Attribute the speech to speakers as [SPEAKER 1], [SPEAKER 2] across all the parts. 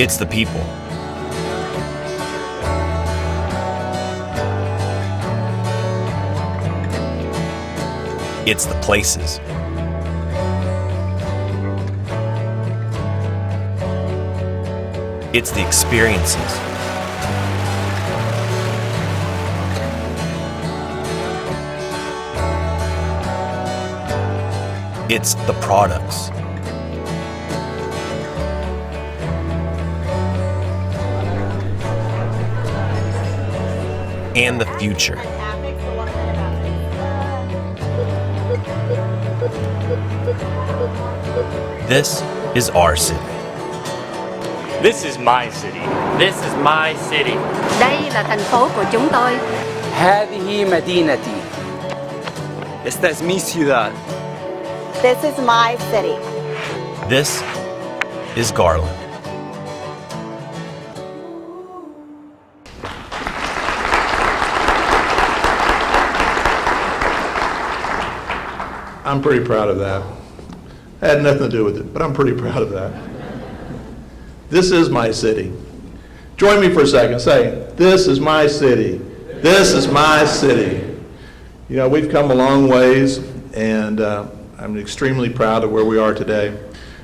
[SPEAKER 1] It's the people. It's the places. It's the experiences. It's the products. And the future. This is our city.
[SPEAKER 2] This is my city.
[SPEAKER 3] This is my city.
[SPEAKER 4] Đây là thành phố của chúng tôi.
[SPEAKER 5] هذه مدينتي.
[SPEAKER 6] Esta es mi ciudad.
[SPEAKER 7] This is my city.
[SPEAKER 1] This is Garland.
[SPEAKER 8] I'm pretty proud of that. It had nothing to do with it, but I'm pretty proud of that. This is my city. Join me for a second. Say, this is my city. This is my city. You know, we've come a long ways, and I'm extremely proud of where we are today.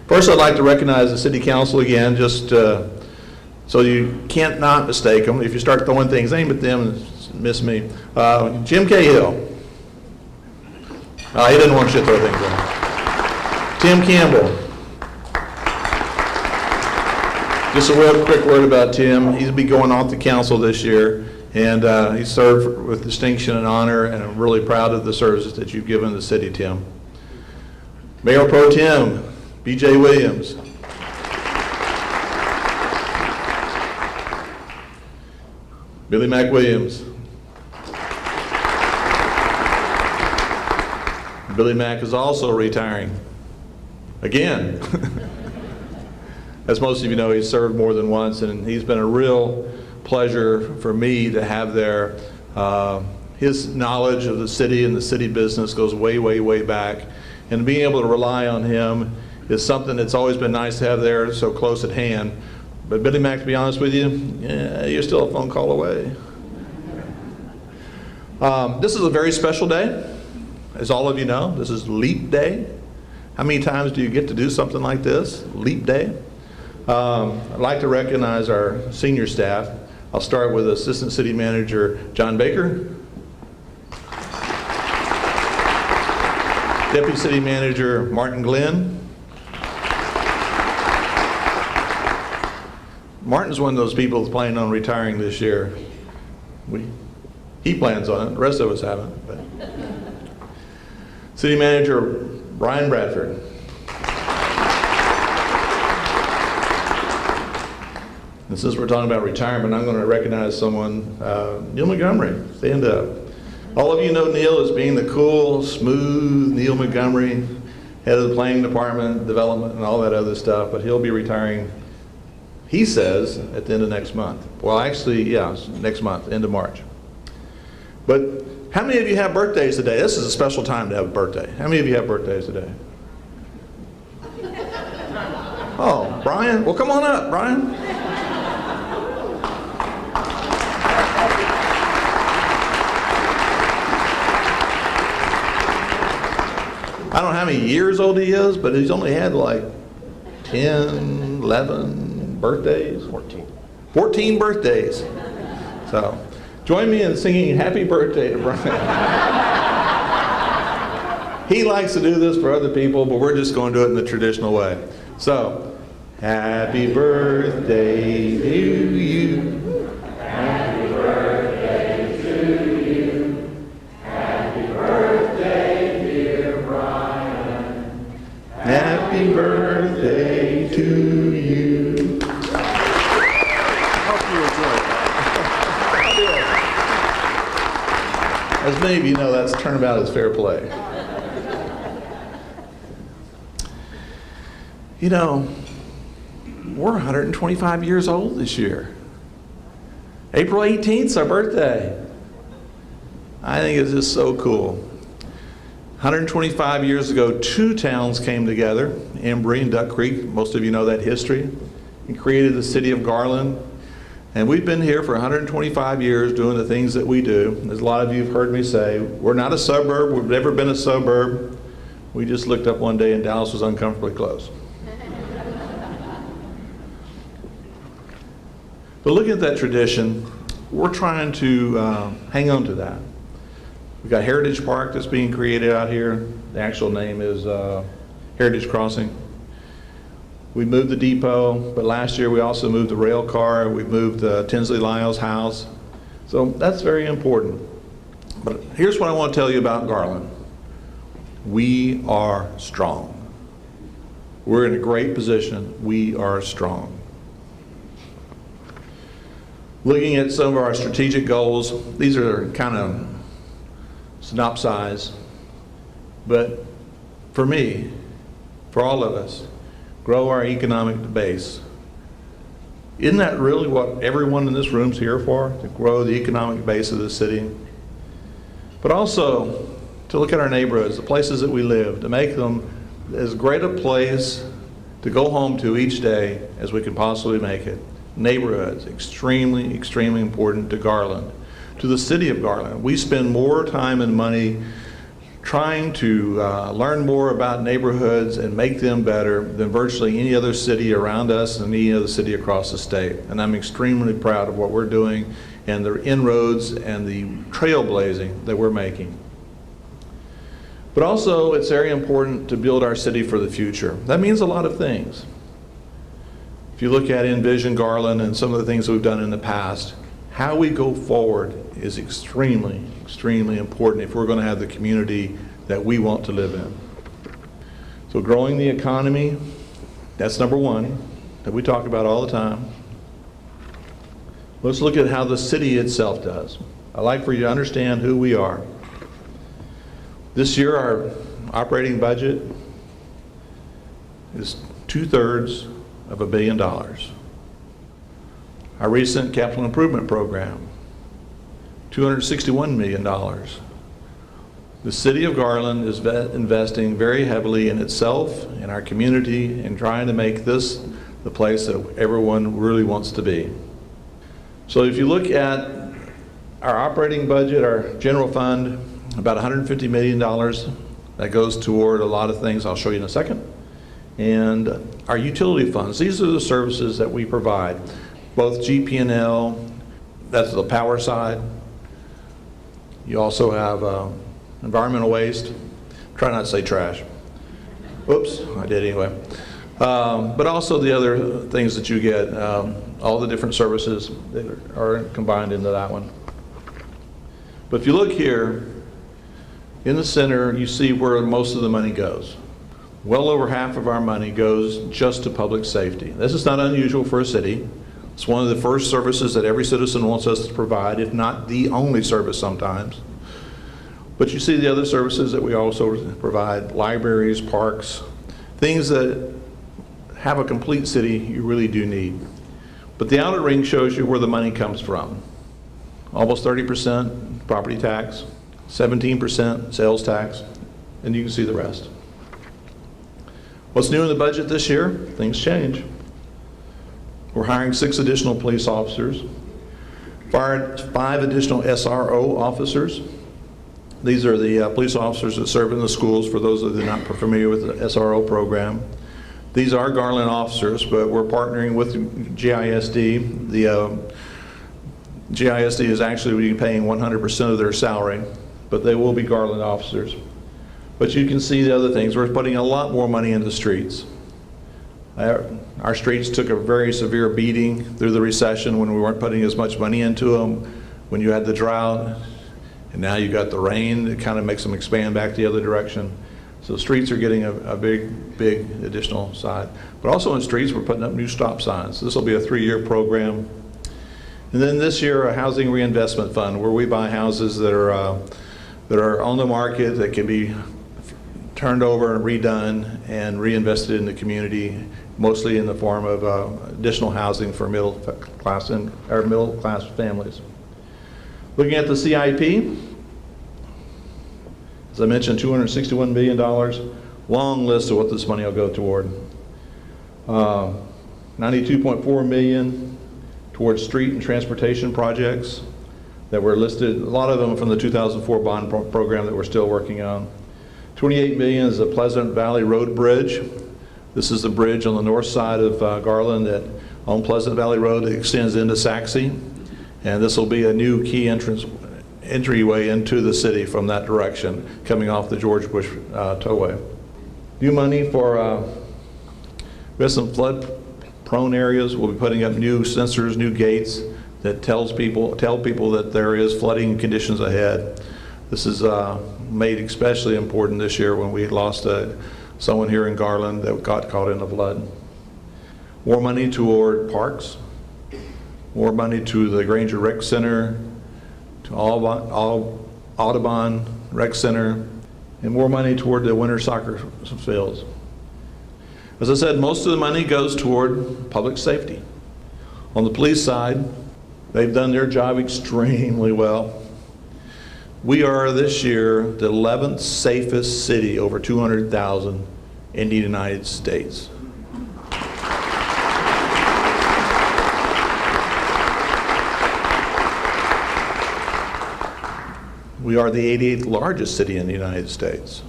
[SPEAKER 8] First, I'd like to recognize the City Council again, just so you can't not mistake them. If you start throwing things aimed at them, miss me. Jim Cahill. He didn't want you to throw things at him. Tim Campbell. Just a real quick word about Tim. He'll be going off the council this year, and he served with distinction and honor, and I'm really proud of the services that you've given the city, Tim. Mayor Pro Tem, B.J. Williams. Billy Mack Williams. Billy Mack is also retiring. Again. As most of you know, he's served more than once, and he's been a real pleasure for me to have there. His knowledge of the city and the city business goes way, way, way back. And being able to rely on him is something that's always been nice to have there so close at hand. But Billy Mack, to be honest with you, yeah, you're still a phone call away. This is a very special day. As all of you know, this is Leap Day. How many times do you get to do something like this? Leap Day. I'd like to recognize our senior staff. I'll start with Assistant City Manager John Baker. Deputy City Manager Martin Glenn. Martin's one of those people that's planning on retiring this year. He plans on it, the rest of us haven't. But. City Manager Brian Bradford. And since we're talking about retirement, I'm going to recognize someone, Neil Montgomery. Stand up. All of you know Neil as being the cool, smooth Neil Montgomery, head of the planning department, development, and all that other stuff, but he'll be retiring, he says, at the end of next month. Well, actually, yeah, next month, end of March. But how many of you have birthdays today? This is a special time to have a birthday. How many of you have birthdays today? Oh, Brian? Well, come on up, Brian. I don't know how many years old he is, but he's only had like 10, 11 birthdays. 14. 14 birthdays. So, join me in singing happy birthday to Brian. He likes to do this for other people, but we're just going to do it in the traditional way. So, happy birthday to you. Happy birthday to you. Happy birthday, dear Brian. Happy birthday to you. Hope you enjoyed that. As many of you know, that's turnabout is fair play. You know, we're 125 years old this year. April 18th is our birthday. I think it's just so cool. 125 years ago, two towns came together, Embry and Duck Creek. Most of you know that history. and created the City of Garland. And we've been here for 125 years doing the things that we do. As a lot of you have heard me say, we're not a suburb. We've never been a suburb. We just looked up one day and Dallas was uncomfortably close. But looking at that tradition, we're trying to hang on to that. We've got Heritage Park that's being created out here. The actual name is Heritage Crossing. We moved the depot, but last year we also moved the rail car. We moved Tinsley Lyle's house. So that's very important. But here's what I want to tell you about Garland. We are strong. We're in a great position. We are strong. Looking at some of our strategic goals, these are kind of synopsized, but for me, for all of us, grow our economic base. Isn't that really what everyone in this room is here for? To grow the economic base of the city? But also to look at our neighborhoods, the places that we live, to make them as great a place to go home to each day as we can possibly make it. Neighborhoods, extremely, extremely important to Garland, to the City of Garland. We spend more time and money trying to learn more about neighborhoods and make them better than virtually any other city around us and any other city across the state. And I'm extremely proud of what we're doing and the inroads and the trailblazing that we're making. But also, it's very important to build our city for the future. That means a lot of things. If you look at Envision Garland and some of the things we've done in the past, how we go forward is extremely, extremely important if we're going to have the community that we want to live in. So growing the economy, that's number one, that we talk about all the time. Let's look at how the city itself does. I'd like for you to understand who we are. This year, our operating budget is 2/3 of $1 billion. Our recent capital improvement program, $261 million. The City of Garland is investing very heavily in itself, in our community, and trying to make this the place that everyone really wants to be. So if you look at our operating budget, our general fund, about $150 million, that goes toward a lot of things I'll show you in a second. And our utility funds, these are the services that we provide, both GP&L, that's the power side. You also have environmental waste. Try not to say trash. Oops, I did anyway. But also the other things that you get, all the different services that are combined into that one. But if you look here, in the center, you see where most of the money goes. Well over half of our money goes just to public safety. This is not unusual for a city. It's one of the first services that every citizen wants us to provide, if not the only service sometimes. But you see the other services that we also provide, libraries, parks, things that have a complete city you really do need. But the outer ring shows you where the money comes from. Almost 30% property tax, 17% sales tax, and you can see the rest. What's new in the budget this year? Things change. We're hiring 6 additional police officers, fired 5 additional SRO officers. These are the police officers that serve in the schools, for those of you not familiar with the SRO program. These are Garland officers, but we're partnering with GISD. The GISD is actually paying 100% of their salary, but they will be Garland officers. But you can see the other things. We're putting a lot more money into the streets. Our streets took a very severe beating through the recession when we weren't putting as much money into them, when you had the drought, and now you got the rain. It kind of makes them expand back the other direction. So the streets are getting a big, big additional side. But also in streets, we're putting up new stop signs. This will be a 3-year program. And then this year, a housing reinvestment fund, where we buy houses that are on the market, that can be turned over and redone and reinvested in the community, mostly in the form of additional housing for middle class families. Looking at the CIP, as I mentioned, $261 million. Long list of what this money will go toward. $92.4 million towards street and transportation projects that were listed, a lot of them from the 2004 bond program that we're still working on. $28 million is the Pleasant Valley Road Bridge. This is the bridge on the north side of Garland that on Pleasant Valley Road that extends into Saxe. And this will be a new key entryway into the city from that direction, coming off the George Bush Tollway. New money for, we have some flood-prone areas. We'll be putting up new sensors, new gates that tell people that there is flooding conditions ahead. This is made especially important this year when we lost someone here in Garland that got caught in a flood. More money toward parks, more money to the Granger Rec Center, to Audubon Rec Center, and more money toward the winter soccer fields. As I said, most of the money goes toward public safety. On the police side, they've done their job extremely well. We are this year the 11th safest city over 200,000 in the United States. We are the 88th largest city in the United States.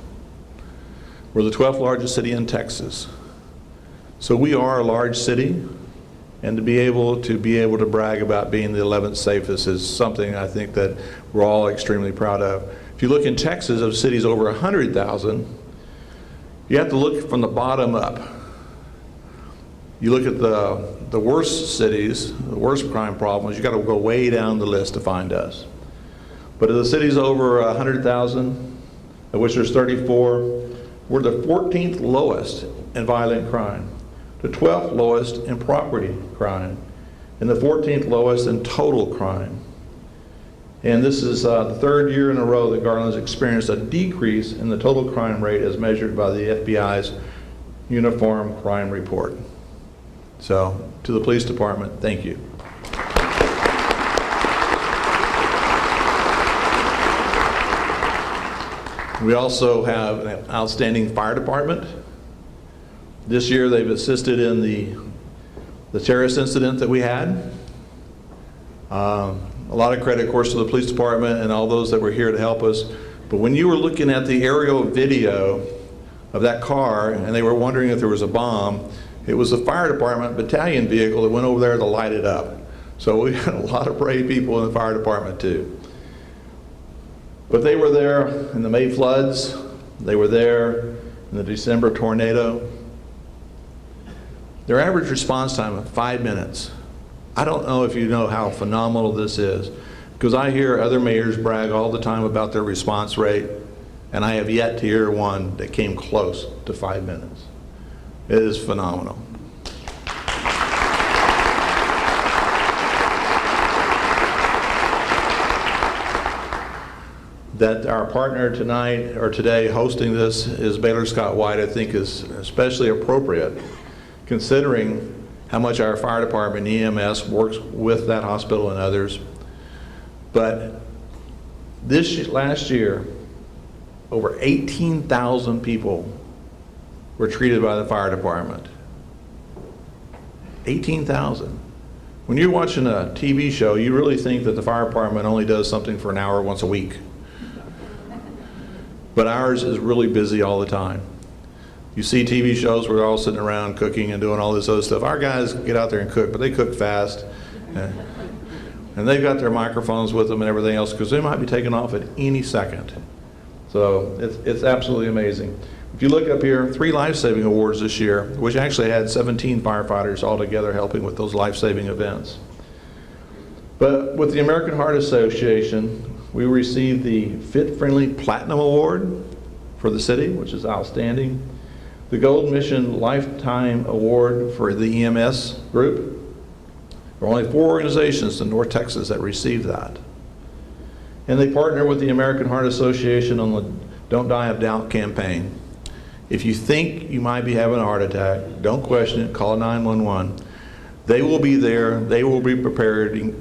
[SPEAKER 8] We're the 12th largest city in Texas. So we are a large city, and to be able to brag about being the 11th safest is something I think that we're all extremely proud of. If you look in Texas, of cities over 100,000, you have to look from the bottom up. You look at the worst cities, the worst crime problems, you got to go way down the list to find us. But of the cities over 100,000, of which there's 34, we're the 14th lowest in violent crime, the 12th lowest in property crime, and the 14th lowest in total crime. And this is the third year in a row that Garland has experienced a decrease in the total crime rate as measured by the FBI's Uniform Crime Report. So, to the police department, thank you. We also have an outstanding fire department. This year they've assisted in the terrorist incident that we had. A lot of credit, of course, to the police department and all those that were here to help us. But when you were looking at the aerial video of that car and they were wondering if there was a bomb, it was the fire department battalion vehicle that went over there to light it up. So we had a lot of brave people in the fire department too. But they were there in the May floods. They were there in the December tornado. Their average response time of 5 minutes. I don't know if you know how phenomenal this is, because I hear other mayors brag all the time about their response rate, and I have yet to hear one that came close to 5 minutes. It is phenomenal. That our partner tonight or today hosting this is Baylor Scott White, I think is especially appropriate considering how much our fire department EMS works with that hospital and others. But last year, over 18,000 people were treated by the fire department. 18,000. When you're watching a TV show, you really think that the fire department only does something for an hour once a week. But ours is really busy all the time. You see TV shows where they're all sitting around cooking and doing all this other stuff. Our guys get out there and cook, but they cook fast. And they've got their microphones with them and everything else because they might be taking off at any second. So it's absolutely amazing. If you look up here, 3 life-saving awards this year, which actually had 17 firefighters all together helping with those life-saving events. But with the American Heart Association, we received the Fit Friendly Platinum Award for the city, which is outstanding. The Gold Mission Lifetime Award for the EMS group. There are only 4 organizations in North Texas that received that. And they partner with the American Heart Association on the Don't Die of Doubt campaign. If you think you might be having a heart attack, don't question it, call 911. They will be there, they will be prepared,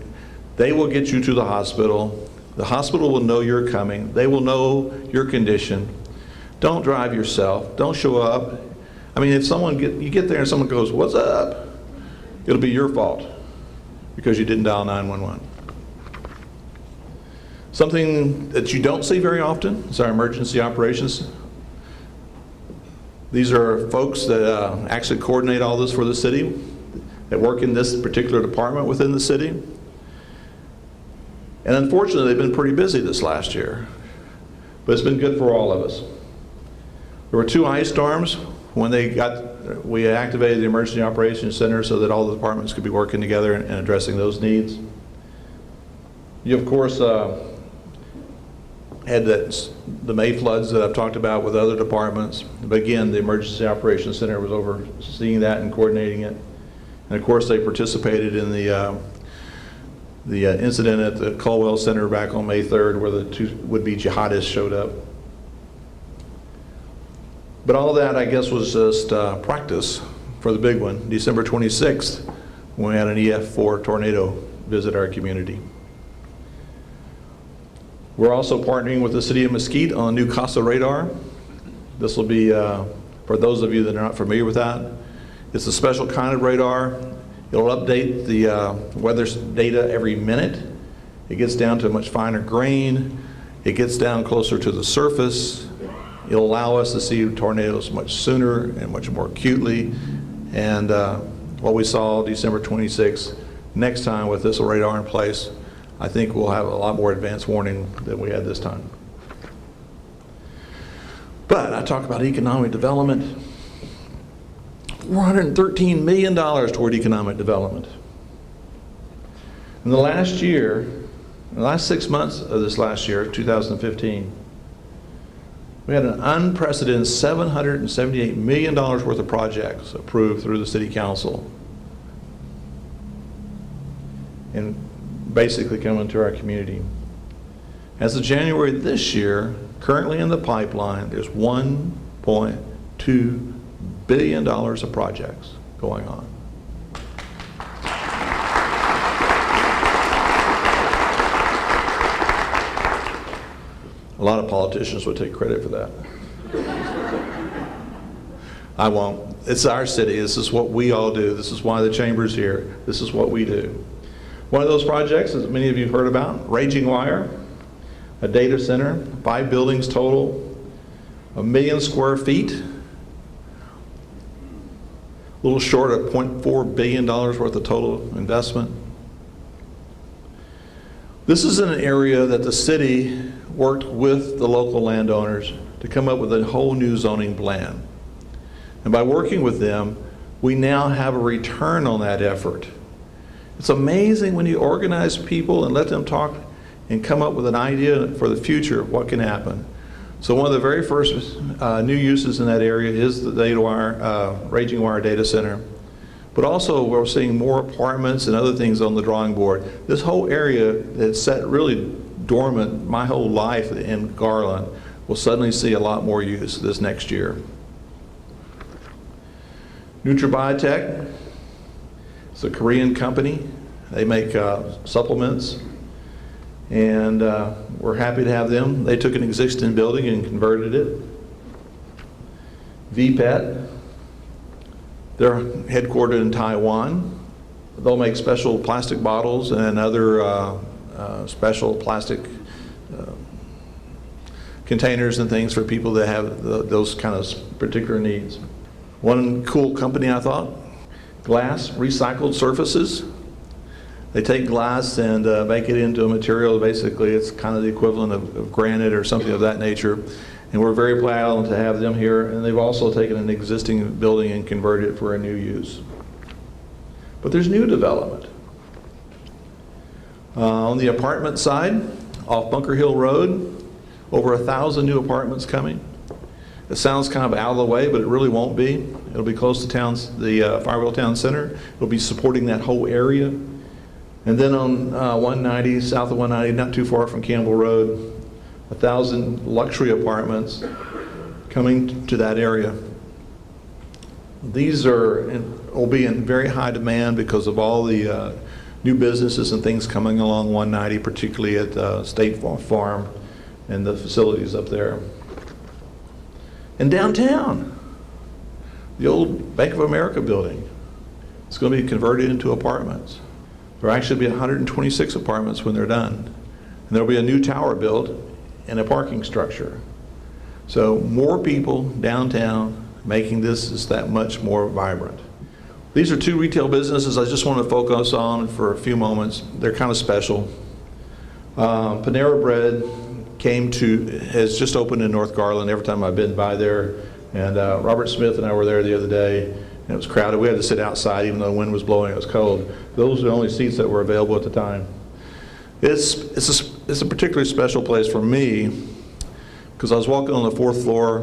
[SPEAKER 8] they will get you to the hospital. The hospital will know you're coming. They will know your condition. Don't drive yourself. Don't show up. I mean, if you get there and someone goes, "What's up?" it'll be your fault because you didn't dial 911. Something that you don't see very often is our emergency operations. These are folks that actually coordinate all this for the city, that work in this particular department within the city. And unfortunately, they've been pretty busy this last year, but it's been good for all of us. There were 2 ice storms. When we activated the Emergency Operations Center so that all the departments could be working together and addressing those needs. You, of course, had the May floods that I've talked about with other departments. But again, the Emergency Operations Center was overseeing that and coordinating it. And of course, they participated in the incident at the Colwell Center back on May 3rd where the 2 would-be jihadists showed up. But all that, I guess, was just practice for the big one, December 26th, when we had an EF4 tornado visit our community. We're also partnering with the City of Mesquite on a new CASA radar. This will be, for those of you that are not familiar with that, it's a special kind of radar. It'll update the weather data every minute. It gets down to a much finer grain. It gets down closer to the surface. It'll allow us to see tornadoes much sooner and much more acutely. And what we saw December 26th, next time with this radar in place, I think we'll have a lot more advanced warning than we had this time. But I talk about economic development. $413 million toward economic development. In the last year, in the last 6 months of this last year, 2015, we had an unprecedented $778 million worth of projects approved through the City Council and basically coming to our community. As of January this year, currently in the pipeline, there's $1.2 billion of projects going on. A lot of politicians would take credit for that. I won't. It's our city. This is what we all do. This is why the chamber's here. This is what we do. One of those projects, as many of you have heard about, Raging Wire, a data center, 5 buildings total, 1 million square feet, a little short of $0.4 billion worth of total investment. This is an area that the city worked with the local landowners to come up with a whole new zoning plan. And by working with them, we now have a return on that effort. It's amazing when you organize people and let them talk and come up with an idea for the future of what can happen. So one of the very first new uses in that area is the Raging Wire data center. But also we're seeing more apartments and other things on the drawing board. This whole area that's sat really dormant my whole life in Garland will suddenly see a lot more use this next year. NutraBiotech, it's a Korean company. They make supplements, and we're happy to have them. They took an existing building and converted it. VPET, they're headquartered in Taiwan. They'll make special plastic bottles and other special plastic containers and things for people that have those kind of particular needs. One cool company I thought, glass recycled surfaces. They take glass and make it into a material, basically it's kind of the equivalent of granite or something of that nature. And we're very proud to have them here, and they've also taken an existing building and converted it for a new use. But there's new development. On the apartment side, off Bunker Hill Road, over 1,000 new apartments coming. It sounds kind of out of the way, but it really won't be. It'll be close to the Firewheel Town Center. It'll be supporting that whole area. And then on 190, south of 190, not too far from Campbell Road, 1,000 luxury apartments coming to that area. These will be in very high demand because of all the new businesses and things coming along 190, particularly at State Farm and the facilities up there. And downtown, the old Bank of America building, It's going to be converted into apartments. There will actually be 126 apartments when they're done. And there'll be a new tower built and a parking structure. So more people downtown, making this just that much more vibrant. These are two retail businesses I just want to focus on for a few moments. They're kind of special. Panera Bread has just opened in North Garland. Every time I've been by there, and Robert Smith and I were there the other day, and it was crowded. We had to sit outside even though the wind was blowing, it was cold. Those were the only seats that were available at the time. It's a particularly special place for me because I was walking on the 4th floor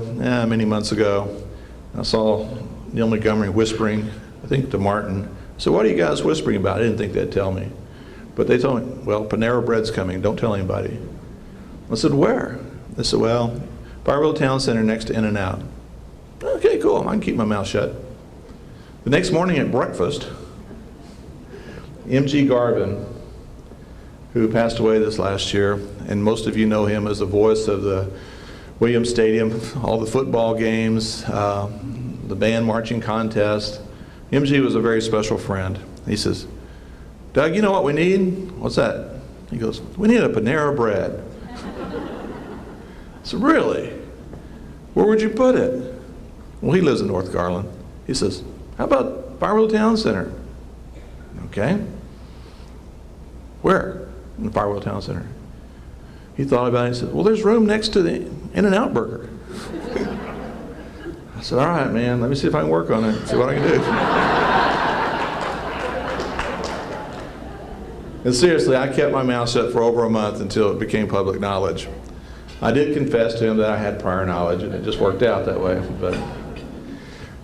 [SPEAKER 8] many months ago. I saw Neil Montgomery whispering, I think to Martin. So what are you guys whispering about? I didn't think they'd tell me. But they told me, well, Panera Bread's coming, don't tell anybody. I said, where? They said, well, Fireville Town Center next to In-N-Out. Okay, cool, I can keep my mouth shut. The next morning at breakfast, M.G. Garvin, who passed away this last year, and most of you know him as the voice of the Williams Stadium, all the football games, the band marching contest. MG was a very special friend. He says, Doug, you know what we need? What's that? He goes, we need a Panera Bread. I said, really? Where would you put it? Well, he lives in North Garland. He says, how about Fireville Town Center? Okay. Where? In the Fireville Town Center. He thought about it and said, well, there's room next to the In-N-Out burger. I said, all right, man, let me see if I can work on it, see what I can do. And seriously, I kept my mouth shut for over a month until it became public knowledge. I did confess to him that I had prior knowledge, and it just worked out that way. But,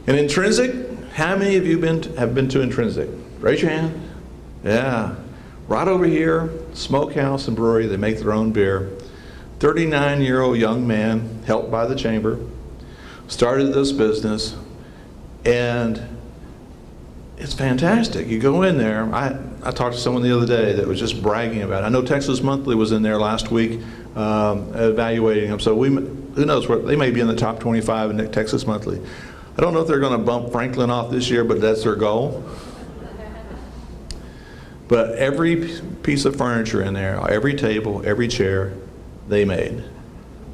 [SPEAKER 8] and Intrinsic, how many of you have been to Intrinsic? Raise your hand. Yeah. Right over here, smokehouse and brewery, they make their own beer. 39-year-old young man, helped by the chamber, started this business, and it's fantastic. You go in there, I talked to someone the other day that was just bragging about it. I know Texas Monthly was in there last week evaluating them, so who knows, they may be in the top 25 in Texas Monthly. I don't know if they're going to bump Franklin off this year, but that's their goal. But every piece of furniture in there, every table, every chair, they made.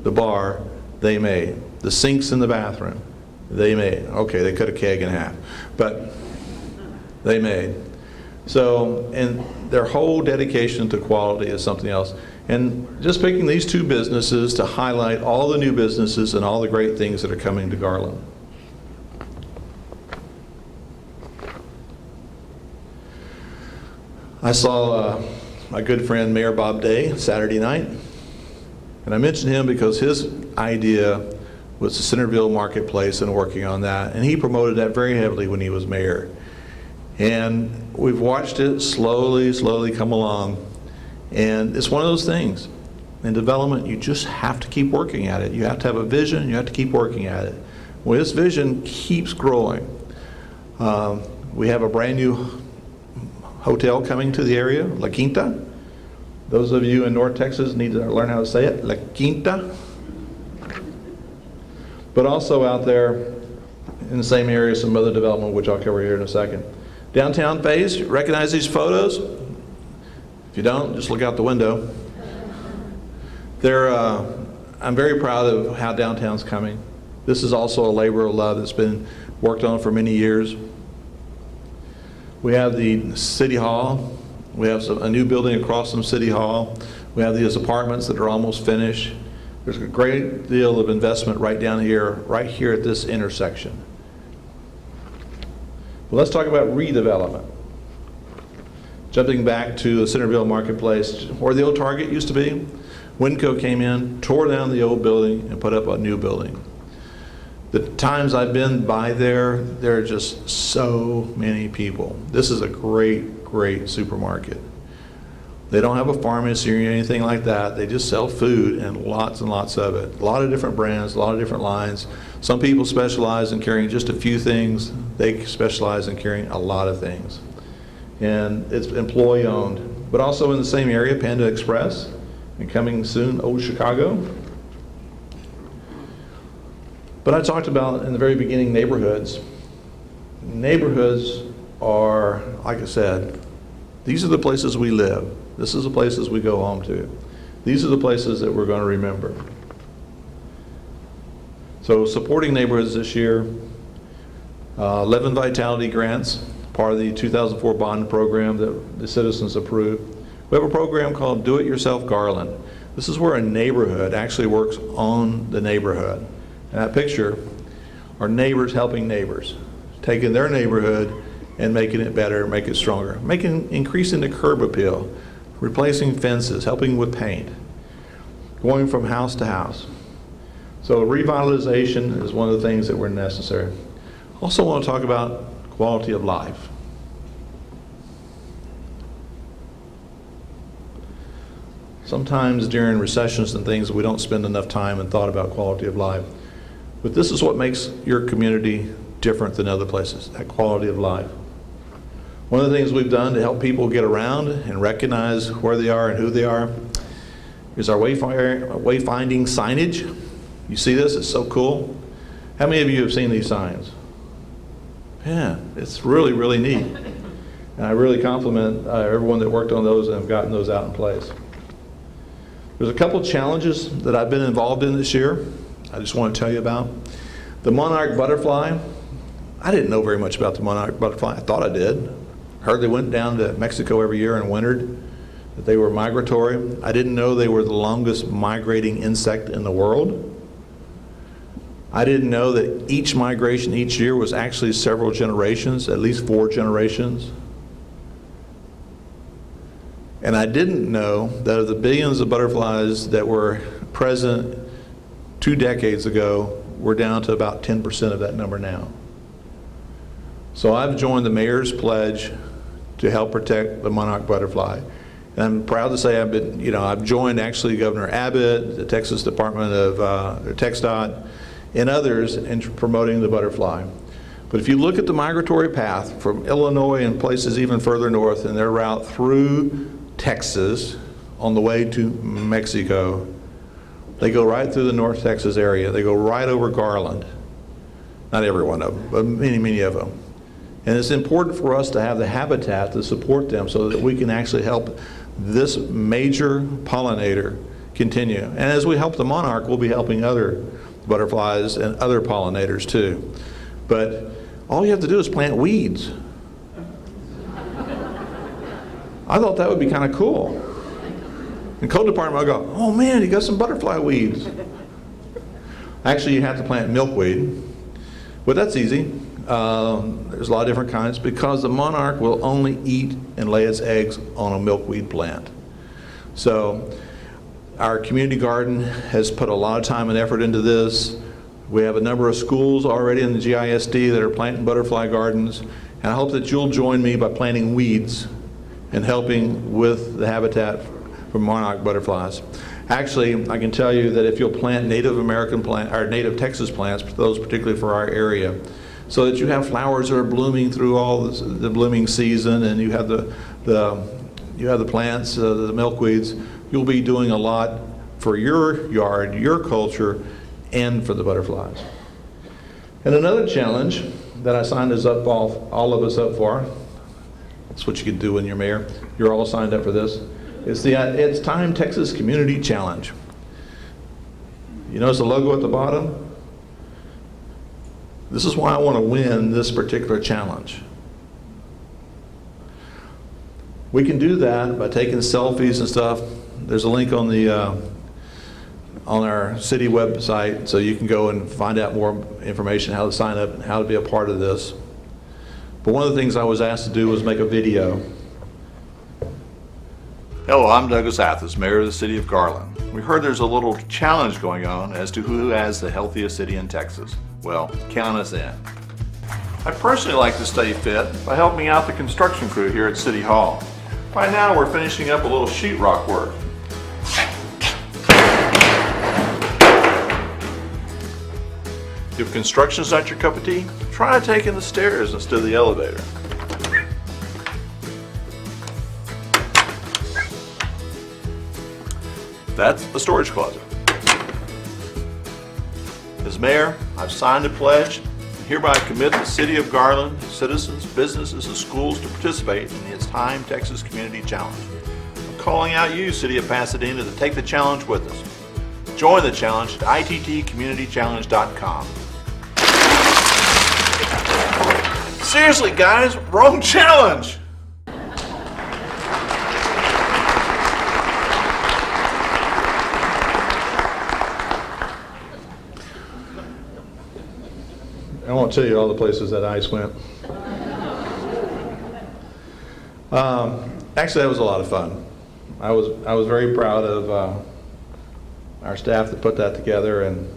[SPEAKER 8] The bar, they made. The sinks in the bathroom, they made. Okay, they cut a keg in half, but they made. So, and their whole dedication to quality is something else. And just picking these two businesses to highlight all the new businesses and all the great things that are coming to Garland. I saw my good friend Mayor Bob Day Saturday night, and I mentioned him because his idea was the Centerville Marketplace and working on that, and he promoted that very heavily when he was mayor. And we've watched it slowly come along, and it's one of those things. In development, you just have to keep working at it. You have to have a vision, you have to keep working at it. Well, this vision keeps growing. We have a brand new hotel coming to the area, La Quinta. Those of you in North Texas need to learn how to say it, La Quinta. But also out there in the same area, some other development, which I'll cover here in a second. Downtown phase, recognize these photos? If you don't, just look out the window. I'm very proud of how downtown's coming. This is also a labor of love that's been worked on for many years. We have the City Hall. We have a new building across from City Hall. We have these apartments that are almost finished. There's a great deal of investment right down here, right here at this intersection. Well, let's talk about redevelopment. Jumping back to the Centerville Marketplace, where the old Target used to be, Winco came in, tore down the old building, and put up a new building. The times I've been by there are just so many people. This is a great supermarket. They don't have a pharmacy or anything like that. They just sell food and lots of it. A lot of different brands, a lot of different lines. Some people specialize in carrying just a few things. They specialize in carrying a lot of things. And it's employee owned. But also in the same area, Panda Express, and coming soon, Old Chicago. But I talked about in the very beginning neighborhoods. Neighborhoods are, like I said, these are the places we live. This is the places we go home to. These are the places that we're going to remember. So supporting neighborhoods this year, 11 Vitality grants, part of the 2004 bond program that the citizens approved. We have a program called Do It Yourself Garland. This is where a neighborhood actually works on the neighborhood. And that picture are neighbors helping neighbors, taking their neighborhood and making it better, make it stronger, increasing the curb appeal, replacing fences, helping with paint, going from house to house. So revitalization is one of the things that were necessary. Also want to talk about quality of life. Sometimes during recessions and things, we don't spend enough time and thought about quality of life. But this is what makes your community different than other places, that quality of life. One of the things we've done to help people get around and recognize where they are and who they are is our wayfinding signage. You see this? It's so cool. How many of you have seen these signs? Yeah, it's really, really neat. And I really compliment everyone that worked on those and have gotten those out in place. There's a couple challenges that I've been involved in this year I just want to tell you about. The monarch butterfly. I didn't know very much about the monarch butterfly. I thought I did. Heard they went down to Mexico every year and wintered, that they were migratory. I didn't know they were the longest migrating insect in the world. I didn't know that each migration each year was actually several generations, at least 4 generations. And I didn't know that of the billions of butterflies that were present 2 decades ago, we're down to about 10% of that number now. So I've joined the mayor's pledge to help protect the monarch butterfly. And I'm proud to say I've joined actually Governor Abbott, the Texas Department of TxDOT, and others in promoting the butterfly. But if you look at the migratory path from Illinois and places even further north and their route through Texas on the way to Mexico, they go right through the North Texas area. They go right over Garland. Not every one of them, but many, many of them. And it's important for us to have the habitat to support them so that we can actually help this major pollinator continue. And as we help the monarch, we'll be helping other butterflies and other pollinators too. But all you have to do is plant weeds. I thought that would be kind of cool. In code department, I go, oh man, you got some butterfly weeds. Actually, you have to plant milkweed, but that's easy. There's a lot of different kinds because the monarch will only eat and lay its eggs on a milkweed plant. So our community garden has put a lot of time and effort into this. We have a number of schools already in the GISD that are planting butterfly gardens, and I hope that you'll join me by planting weeds and helping with the habitat for monarch butterflies. Actually, I can tell you that if you'll plant Native American plant or Native Texas plants, those particularly for our area, so that you have flowers that are blooming through all the blooming season, and you have the plants, the milkweeds, you'll be doing a lot for your yard, your culture, and for the butterflies. And another challenge that I signed us up, all of us up for, that's what you can do when you're mayor, you're all signed up for this, is the It's Time Texas Community Challenge. You notice the logo at the bottom? This is why I want to win this particular challenge. We can do that by taking selfies and stuff. There's a link on the on our city website, so you can go and find out more information, how to sign up and how to be a part of this. But one of the things I was asked to do was make a video. Hello, I'm Douglas Athas, Mayor of the City of Garland. We heard there's a little challenge going on as to who has the healthiest city in Texas. Well, count us in. I personally like to stay fit by helping out the construction crew here at City Hall. By now we're finishing up a little sheetrock work. If construction's not your cup of tea, try taking the stairs instead of the elevator. That's the storage closet. As mayor, I've signed a pledge hereby commit the City of Garland, citizens, businesses, and schools to participate in the It's Time Texas Community Challenge. I'm calling out you, City of Pasadena, to take the challenge with us. Join the challenge at ittcommunitychallenge.com. Seriously, guys, wrong challenge! I won't tell you all the places that ice went. Actually, that was a lot of fun. I was very proud of our staff that put that together, and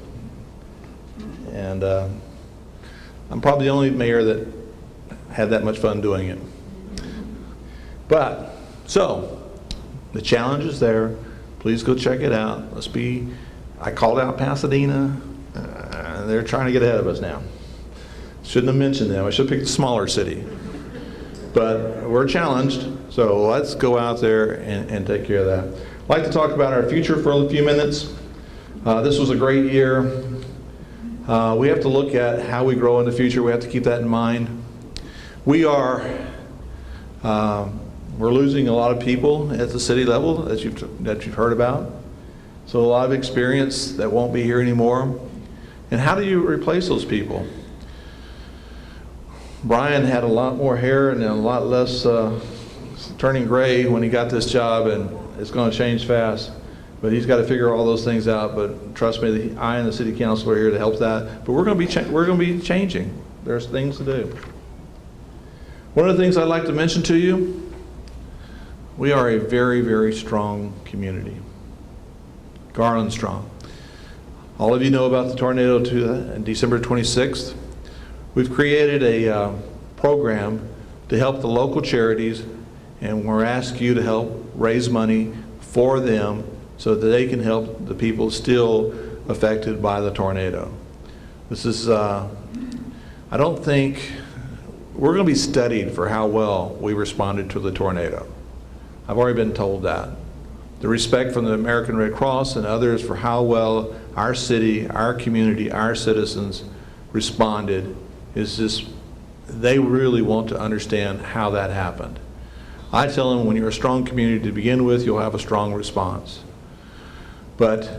[SPEAKER 8] I'm probably the only mayor that had that much fun doing it. But so the challenge is there. Please go check it out. I called out Pasadena. They're trying to get ahead of us now. Shouldn't have mentioned them. I should have picked a smaller city. But we're challenged, so let's go out there and take care of that. I'd like to talk about our future for a few minutes. This was a great year. We have to look at how we grow in the future. We have to keep that in mind. We're losing a lot of people at the city level that you've heard about. So a lot of experience that won't be here anymore. And how do you replace those people? Brian had a lot more hair and a lot less turning gray when he got this job, and it's going to change fast. But he's got to figure all those things out. But trust me, I and the city council are here to help that. But we're going to be changing. There's things to do. One of the things I'd like to mention to you, we are a very, very strong community. Garland strong. All of you know about the tornado on December 26th. We've created a program to help the local charities, and we're asking you to help raise money for them so that they can help the people still affected by the tornado. This is, I don't think, we're going to be studied for how well we responded to the tornado. I've already been told that. The respect from the American Red Cross and others for how well our city, our community, our citizens responded is just, they really want to understand how that happened. I tell them when you're a strong community to begin with, you'll have a strong response. But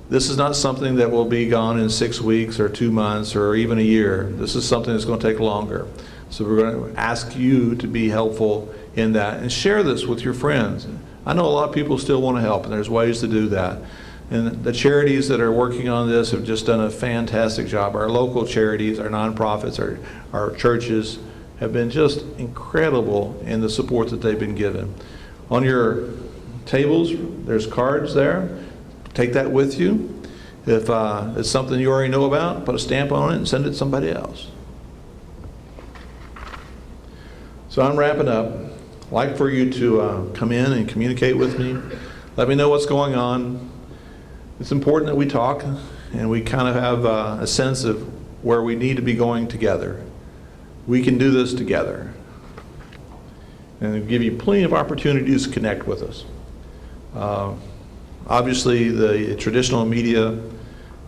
[SPEAKER 8] this is not something that will be gone in 6 weeks or 2 months or even a year. This is something that's going to take longer. So we're going to ask you to be helpful in that and share this with your friends. I know a lot of people still want to help, and there's ways to do that. And the charities that are working on this have just done a fantastic job. Our local charities, our nonprofits, our churches have been just incredible in the support that they've been given. On your tables, there's cards there. Take that with you. If it's something you already know about, put a stamp on it and send it to somebody else. So I'm wrapping up. I'd like for you to come in and communicate with me. Let me know what's going on. It's important that we talk and we kind of have a sense of where we need to be going together. We can do this together. And it'll give you plenty of opportunities to connect with us. Obviously, the traditional media,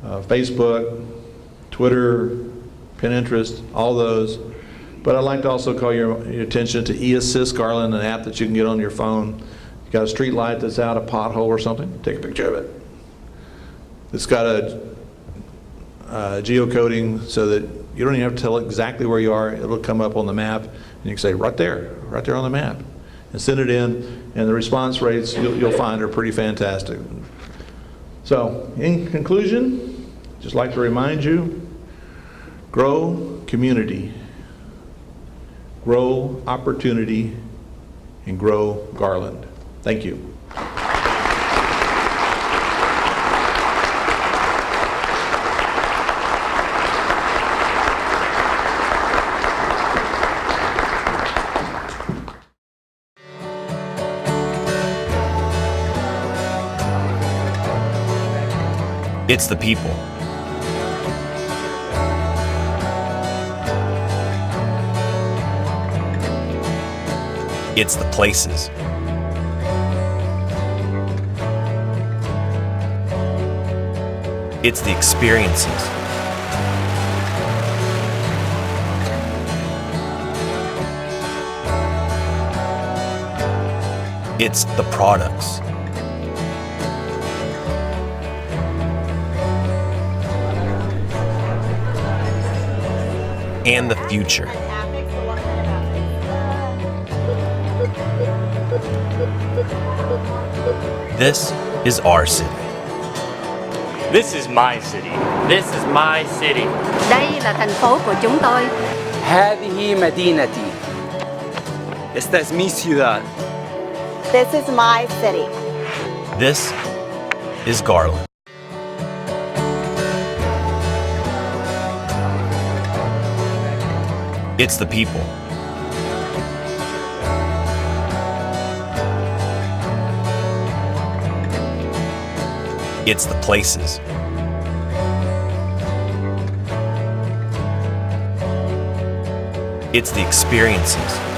[SPEAKER 8] Facebook, Twitter, Pinterest, all those. But I'd like to also call your attention to eAssist Garland, an app that you can get on your phone. You got a street light that's out, a pothole or something, take a picture of it. It's got a geocoding so that you don't even have to tell it exactly where you are. It'll come up on the map, and you can say, right there on the map, and send it in, and the response rates you'll find are pretty fantastic. So, in conclusion, just like to remind you, grow community, grow opportunity, and grow Garland. Thank you.
[SPEAKER 1] It's the people. It's the places. It's the experiences. It's the products. And the future. This is our city.
[SPEAKER 2] This is my city.
[SPEAKER 3] This is my city.
[SPEAKER 4] Đây là thành phố của chúng tôi.
[SPEAKER 5] هذه مدينتي.
[SPEAKER 6] Esta es mi ciudad.
[SPEAKER 7] This is my city.
[SPEAKER 1] This is Garland. It's the people. It's the places. It's the experiences.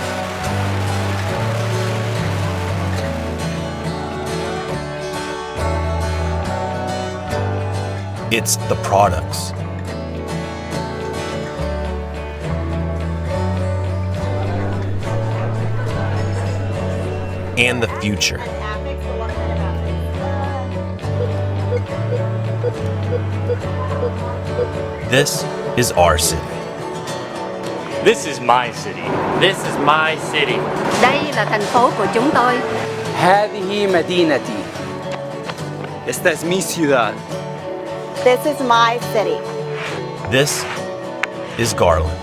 [SPEAKER 1] It's the products. And the future. This is our city.
[SPEAKER 2] This is my city.
[SPEAKER 3] This is my city.
[SPEAKER 4] Đây là thành phố của chúng tôi.
[SPEAKER 5] هذه مدينتي.
[SPEAKER 6] Esta es mi ciudad.
[SPEAKER 7] This is my city.
[SPEAKER 1] This is Garland.